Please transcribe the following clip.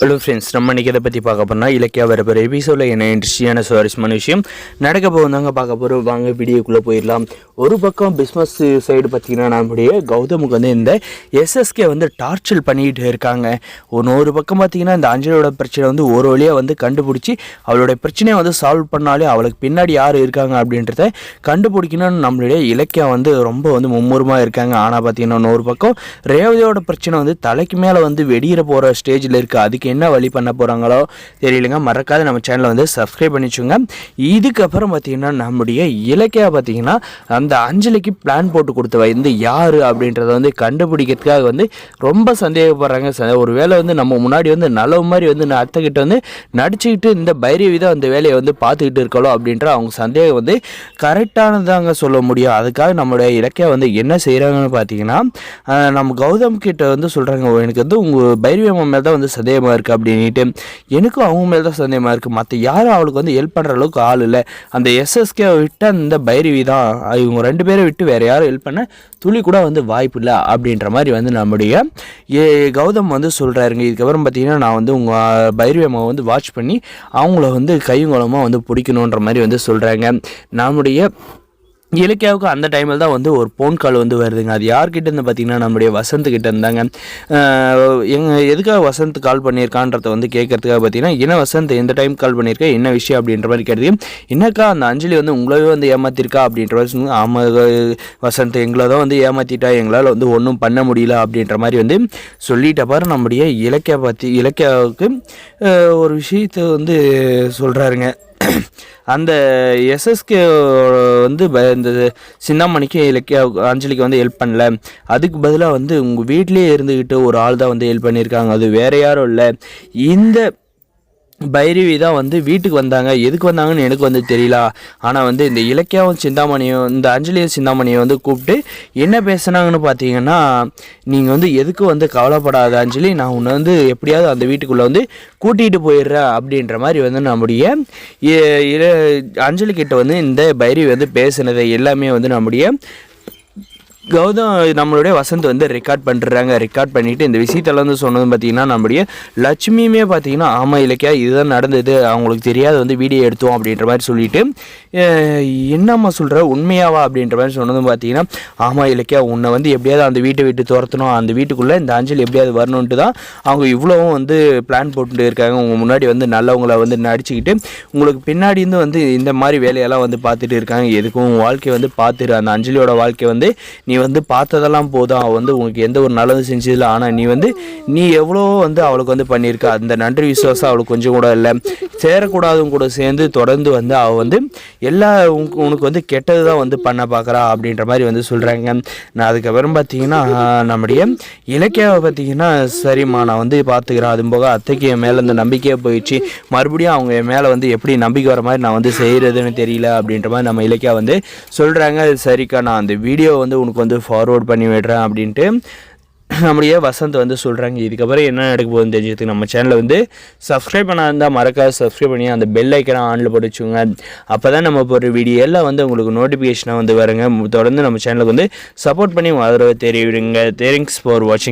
Hello friends, நம்ம இன்றைக்கி இதை பற்றி பார்க்க போனால் இலக்கியா வர போகிற எபிசோடில் என்ன இன்ட்ரெஸ்டியான சுவாரஸ்யமான விஷயம் நடக்க போகுதாங்க பார்க்க போகிறோம். வாங்க வீடியோக்குள்ளே போயிடலாம். ஒரு பக்கம் பிஸ்னஸ் சைடு பார்த்திங்கன்னா நம்முடைய கௌதமுக்கு வந்து இந்த எஸ்எஸ்கே வந்து டார்ச்சர் பண்ணிக்கிட்டு இருக்காங்க. ஒரு பக்கம் பார்த்திங்கன்னா இந்த அஞ்சலியோட பிரச்சனை வந்து ஒரு வழியாக வந்து கண்டுபிடிச்சி அவளுடைய பிரச்சனையை வந்து சால்வ் பண்ணாலே அவளுக்கு பின்னாடி யார் இருக்காங்க அப்படின்றத கண்டுபிடிக்கணும்னு நம்மளுடைய இலக்கியா வந்து ரொம்ப வந்து மும்முரமாக இருக்காங்க. ஆனால் பார்த்திங்கன்னா ஒரு பக்கம் ரேவதியோட பிரச்சனை வந்து தலைக்கு மேலே வந்து வெடிகிற போகிற ஸ்டேஜில் இருக்குது. அதுக்கு என்ன வழி பண்ண போகிறாங்களோ தெரியலைங்க. மறக்காத நம்ம சேனலை வந்து சப்ஸ்கிரைப் பண்ணிச்சுங்க. இதுக்கப்புறம் பார்த்திங்கன்னா நம்முடைய இலக்கியா பார்த்திங்கன்னா அந்த அஞ்சலிக்கு பிளான் போட்டு கொடுத்தவ இந்த யார் அப்படின்றத வந்து கண்டுபிடிக்கிறதுக்காக வந்து ரொம்ப சந்தேகப்படுறாங்க. ஒரு வேளை வந்து நம்ம முன்னாடி வந்து நல்ல மாதிரி வந்து அத்தைக்கிட்ட வந்து நடிச்சுக்கிட்டு இந்த பைரவி தான் அந்த வேலையை வந்து பார்த்துக்கிட்டு இருக்கலாம் அப்படின்ற அவங்க சந்தேகம் வந்து கரெக்டானதாங்க சொல்ல முடியும். அதுக்காக நம்மளுடைய இலக்கியா வந்து என்ன செய்கிறாங்கன்னு பார்த்தீங்கன்னா நம்ம கௌதம் கிட்ட வந்து சொல்கிறாங்க, எனக்கு வந்து உங்கள் பைரவி அம்மா மேலே தான் வந்து சந்தேகமாக இருக்குது அப்படின்ட்டு. எனக்கும் அவங்க மேலே தான் சந்தேகமாக இருக்குது. மற்ற யாரும் அவளுக்கு வந்து ஹெல்ப் பண்ணுற அளவுக்கு ஆள் இல்லை. அந்த எஸ்எஸ்கே விட்டு அந்த பைரவி தான், இவங்க ரெண்டு பேரை விட்டு வேறு யாரும் ஹெல்ப் பண்ண துளி கூட வந்து வாய்ப்பு இல்லை அப்படின்ற மாதிரி வந்து நம்முடைய கௌதம் வந்து சொல்கிறாருங்க. இதுக்கப்புறம் பார்த்தீங்கன்னா நான் வந்து உங்கள் பைரவி அம்மாவை வந்து வாட்ச் பண்ணி அவங்கள வந்து கையுங்கலமாக வந்து பிடிக்கணுன்ற மாதிரி வந்து சொல்கிறாங்க. நம்முடைய இலக்கியாவுக்கு அந்த டைமில் தான் வந்து ஒரு ஃபோன் கால் வந்து வருதுங்க. அது யார்கிட்ட இருந்து பார்த்திங்கன்னா நம்முடைய வசந்த் கிட்ட இருந்தாங்க. எதுக்காக வசந்த் கால் பண்ணியிருக்கான்றத வந்து கேட்கறதுக்காக பார்த்திங்கன்னா என்ன வசந்த் எந்த டைம் கால் பண்ணியிருக்கேன், என்ன விஷயம் அப்படின்ற மாதிரி கேட்டது. என்னக்கா அந்த அஞ்சலி வந்து உங்களவே வந்து ஏமாற்றிருக்கா அப்படின்ற மாதிரி சொன்னாங்க. ஆமாம் வசந்த், எங்களை தான் வந்து ஏமாற்றிட்டா, எங்களால் வந்து ஒன்றும் பண்ண முடியல அப்படின்ற மாதிரி வந்து சொல்லிட்ட பாரு நம்முடைய இலக்கியாவுக்கு ஒரு விஷயத்தை வந்து சொல்கிறாருங்க. அந்த எஸ்எஸ்கே வந்து இந்த சிந்தாமணிக்கு இலக்கியா அஞ்சலிக்கு வந்து ஹெல்ப் பண்ணல, அதுக்கு பதிலாக வந்து உங்கள் வீட்லேயே இருந்துக்கிட்டு ஒரு ஆள் தான் வந்து ஹெல்ப் பண்ணியிருக்காங்க. அது வேறு யாரும் இல்லை, இந்த பைரவி தான் வந்து வீட்டுக்கு வந்தாங்க. எதுக்கு வந்தாங்கன்னு எனக்கு வந்து தெரியல. ஆனால் வந்து இந்த இலக்கியாவும் சிந்தாமணியும் இந்த அஞ்சலியும் சிந்தாமணியை வந்து கூப்பிட்டு என்ன பேசுனாங்கன்னு பார்த்தீங்கன்னா, நீங்கள் வந்து எதுக்கு வந்து கவலைப்படாத அஞ்சலி, நான் உன்னை வந்து எப்படியாவது அந்த வீட்டுக்குள்ளே வந்து கூட்டிகிட்டு போயிடுறேன் அப்படின்ற மாதிரி வந்து நம்முடைய அஞ்சலி கிட்ட வந்து இந்த பைரவி வந்து பேசுனதை எல்லாமே வந்து நம்முடைய கௌதம் நம்மளுடைய வசந்த் வந்து ரெக்கார்ட் பண்ணுறாங்க. ரெக்கார்ட் பண்ணிவிட்டு இந்த விஷயத்தில் வந்து சொன்னது பார்த்திங்கன்னா நம்முடைய லட்சுமியுமே பார்த்திங்கன்னா ஆமாம் இலக்கியா இதுதான் நடந்தது, அவங்களுக்கு தெரியாது வந்து வீடியோ எடுத்தோம் அப்படின்ற மாதிரி சொல்லிவிட்டு என்னம்மா சொல்கிற உண்மையாவா அப்படின்ற மாதிரி சொன்னதும் பார்த்திங்கன்னா ஆமாம் இலக்கியா உன்னை வந்து எப்படியாவது அந்த வீட்டை விட்டு துரத்தணும், அந்த வீட்டுக்குள்ளே இந்த அஞ்சலி எப்படியாவது வரணுன்ட்டு தான் அவங்க இவ்வளவும் வந்து பிளான் போட்டுட்டு இருக்காங்க. உங்கள் முன்னாடி வந்து நல்லவங்களை வந்து நடிச்சுக்கிட்டு உங்களுக்கு பின்னாடி இருந்து வந்து இந்த மாதிரி வேலையெல்லாம் வந்து பார்த்துட்டு இருக்காங்க. எதுக்கும் உன் வாழ்க்கையை வந்து பார்த்துரு, அந்த அஞ்சலியோட வாழ்க்கை வந்து நீ வந்து பார்த்ததெல்லாம் போதும், அவள் வந்து உங்களுக்கு எந்த ஒரு நல்லது செஞ்சதில்லை. ஆனால் நீ எவ்வளோ வந்து அவளுக்கு வந்து பண்ணியிருக்க, அந்த நன்றி விசுவாசம் அவளுக்கு கொஞ்சம் கூட இல்லை. சேரக்கூடாதும் கூட சேர்ந்து தொடர்ந்து வந்து அவள் வந்து எல்லா உனக்கு வந்து கெட்டது தான் வந்து பண்ண பார்க்குறா அப்படின்ற மாதிரி வந்து சொல்கிறாங்க. நான் அதுக்கப்புறம் பார்த்தீங்கன்னா நம்முடைய இலக்கியாவை பார்த்தீங்கன்னா சரிம்மா நான் வந்து பார்த்துக்கிறேன், அதுவும் போக அத்தைக்கு என் மேலே இந்த நம்பிக்கையே போயிடுச்சு, மறுபடியும் அவங்க என் மேலே வந்து எப்படி நம்பிக்கை வர மாதிரி நான் வந்து செய்கிறதுன்னு தெரியல அப்படின்ற மாதிரி நம்ம இலக்கியா வந்து சொல்கிறாங்க. சரிக்கா நான் அந்த வீடியோ வந்து உனக்கு வந்து ஃபார்வர்ட் பண்ணி விடுறேன் அப்படின்ட்டு நம்முடைய வசந்த் வந்து சொல்கிறாங்க. இதுக்கப்புறம் என்ன நடக்க போகுதுன்னு தெரிஞ்சதுக்கு நம்ம சேனலை வந்து சப்ஸ்கிரைப் பண்ணால் மறக்காத சப்ஸ்கிரைப் பண்ணி அந்த பெல் ஐக்கனை ஆனில் போட்டு வச்சுக்கோங்க. அப்போ தான் நம்ம போகிற வீடியோ எல்லாம் வந்து உங்களுக்கு நோட்டிஃபிகேஷனாக வந்து வருங்க. தொடர்ந்து நம்ம சேனலுக்கு வந்து சப்போர்ட் பண்ணி ஆதரவு தெரிவிடுங்க. தேங்க்ஸ் ஃபார் வாட்சிங்.